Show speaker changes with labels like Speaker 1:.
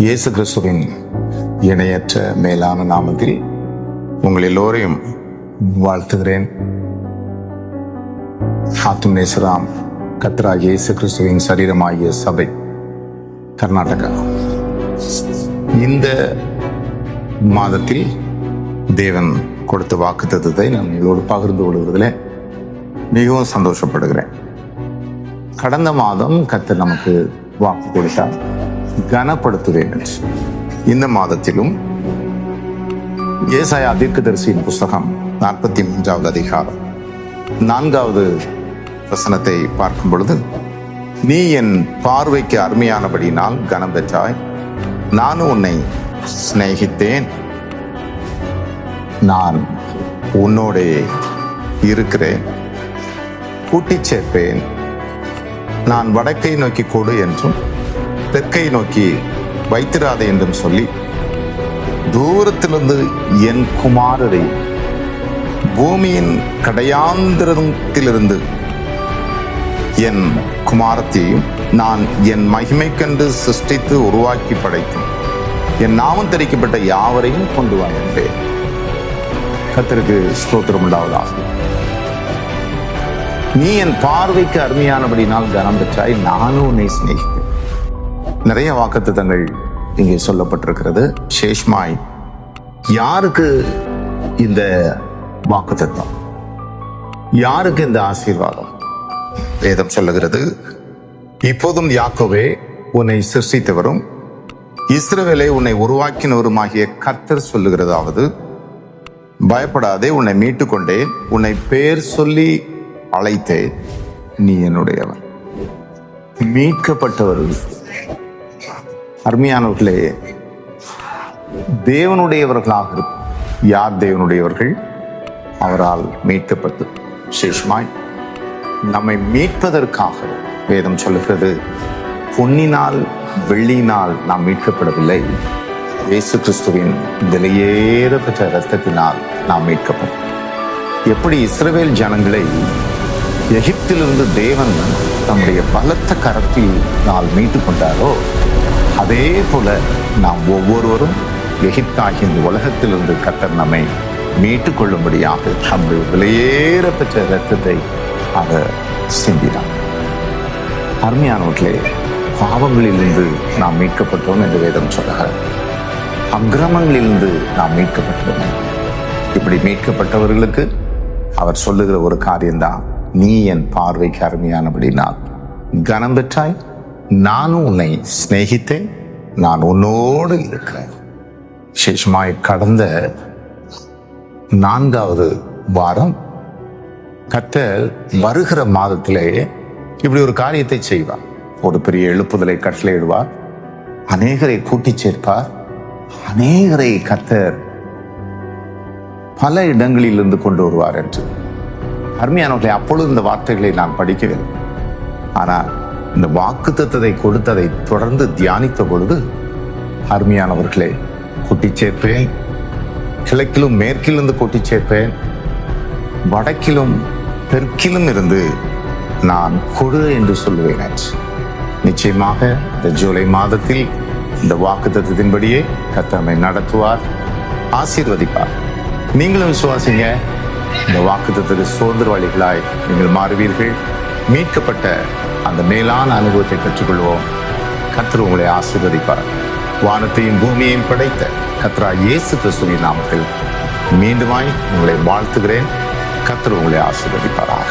Speaker 1: இயேசு கிறிஸ்துவின் இணையற்ற மேலான நாமத்தில் உங்கள் எல்லோரையும் வாழ்த்துகிறேன். ஆத்தும் நேசராம் கர்த்தராகிய இயேசு கிறிஸ்துவின் சரீரமாகிய சபை கர்நாடகா இந்த மாதத்தில் தேவன் கொடுத்த வாக்குத்தத்தத்தை நான் உங்களோடு பகிர்ந்து கொள்வதில் மிகவும் சந்தோஷப்படுகிறேன். கடந்த மாதம் கர்த்தர் நமக்கு வாக்கு கொடுத்தார், கனப்படுத்துவேன் என்று. இந்த மாதத்திலும் ஏசாயா தீர்க்கதரிசியின் புஸ்தகம் 43வது அதிகாரம் 4வது வசனத்தை பார்க்கும் பொழுது, நீ என் பார்வைக்கு அருமையானபடினால் கனம் பெற்றாய், நானும் உன்னை சிநேகித்தேன், நான் உன்னோட இருக்கிறேன், கூட்டிச் சேர்ப்பேன், நான் வடக்கை நோக்கி கொடு என்றும் தெற்கை நோக்கி வைத்திராதே என்றும் சொல்லி, தூரத்திலிருந்து என் குமாரரை பூமியின் கடையாந்திரத்திலிருந்து என் குமாரத்தையும் நான் என் மகிமைக்கென்று சிருஷ்டித்து உருவாக்கி படைத்தேன், என் நாமம் தெரிவிக்கப்பட்ட யாவரையும் கொண்டு வந்தேன். கர்த்தருக்கு ஸ்தோத்திரம் உண்டாவதாக. நீ என் பார்வைக்கு அருமையானபடினால் கனம் பெற்றாய், நானும் உன்னை சிநேகித்தேன். நிறைய வாக்குத்தத்தங்கள் இங்கே சொல்லப்பட்டிருக்கிறது. சேஷ்மாய் யாருக்கு இந்த வாக்குத்தத்தம், யாருக்கு இந்த ஆசீர்வாதம்? வேதம் சொல்லுகிறது, இப்போதும் யாக்கோவே உன்னை சிருஷ்டித்தவரும் இஸ்ரவேலை உன்னை உருவாக்கினவருமாகிய கர்த்தர் சொல்லுகிறதாவது, பயப்படாதே, உன்னை மீட்டுக்கொண்டேன், உன்னை பேர் சொல்லி அழைத்தேன், நீ என்னுடையவன். மீட்கப்பட்டவர்கள் அருமையானவர்களே, தேவனுடையவர்களாக இருக்கும். யார் தேவனுடையவர்கள்? அவரால் மீட்கப்பட்டு சேஷ்மாய் நம்மை மீட்பதற்காக வேதம் சொல்லுகிறது, பொன்னினால் வெள்ளியினால் நாம் மீட்கப்படவில்லை, இயேசு கிறிஸ்துவின் விலையேற பெற்ற இரத்தத்தினால் நாம் மீட்கப்பட்டோம். எப்படி இஸ்ரவேல் ஜனங்களை எகிப்திலிருந்து தேவன் தம்முடைய பலத்த கரத்தினால் மீட்டு கொண்டாரோ, அதே போல நாம் ஒவ்வொருவரும் எகிப்தாகிய இந்த உலகத்திலிருந்து கர்த்தர் நம்மை மீட்டுக் கொள்ளும்படியாக நம்முடைய விலையேற பெற்ற இரத்தத்தை அவர் சிந்தினார். அருமையானவர்களே, பாவங்களிலிருந்து நாம் மீட்கப்பட்டோம் என்று வேதம் சொல்லுகிறார். அக்கிரமங்களிலிருந்து நாம் மீட்கப்பட்டோம். இப்படி மீட்கப்பட்டவர்களுக்கு அவர் சொல்லுகிற ஒரு காரியம்தான், நீ என் பார்வைக்கு அருமையானபடினால் கனம் பெற்றாய், நானும் உன்னை சிநேகித்தேன், நான் உன்னோடு இருக்கிறேன். விசேஷமாய் கடந்த 4வது வாரம் கர்த்தர் வருகிற மாதத்திலே இப்படி ஒரு காரியத்தை செய்வார். ஒரு பெரிய எழுப்புதலை கட்டளையிடுவார், அநேகரை கூட்டிச் சேர்ப்பார், அநேகரை கர்த்தர் பல இடங்களிலிருந்து கொண்டு வருவார் என்று. அருமையானவர்களை, அப்பொழுது இந்த வார்த்தைகளை நான் படிக்கவில்லை. ஆனால் இந்த வாக்குத்தத்தத்தை கொடுத்ததை தொடர்ந்து தியானித்த பொழுது, அருமையானவர்களே, கூட்டிச் சேர்ப்பேன், கிழக்கிலும் மேற்கிலிருந்து கூட்டிச் சேர்ப்பேன், வடக்கிலும் தெற்கிலும் இருந்து நான் கொடு என்று சொல்லுவேன். நிச்சயமாக இந்த ஜூலை மாதத்தில் இந்த வாக்குத்தத்தத்தின்படியே கர்த்தர் நம்மை நடத்துவார், ஆசீர்வதிப்பார். நீங்களும் விசுவாசிங்க. இந்த வாக்குத்தத்தத்துக்கு சுதந்திரவாளிகளாய் நீங்கள் மாறுவீர்கள். மீட்கப்பட்ட அந்த மேலான அனுபவத்தை பெற்றுக்கொள்வோம். கர்த்தர் உங்களை ஆசீர்வதிப்பார். வானத்தையும் பூமியையும் படைத்த கர்த்தராகிய இயேசு கிறிஸ்துவின் நாமத்தில் மீண்டுமாய் உங்களை வாழ்த்துகிறேன். கர்த்தர் உங்களை ஆசீர்வதிப்பாராக.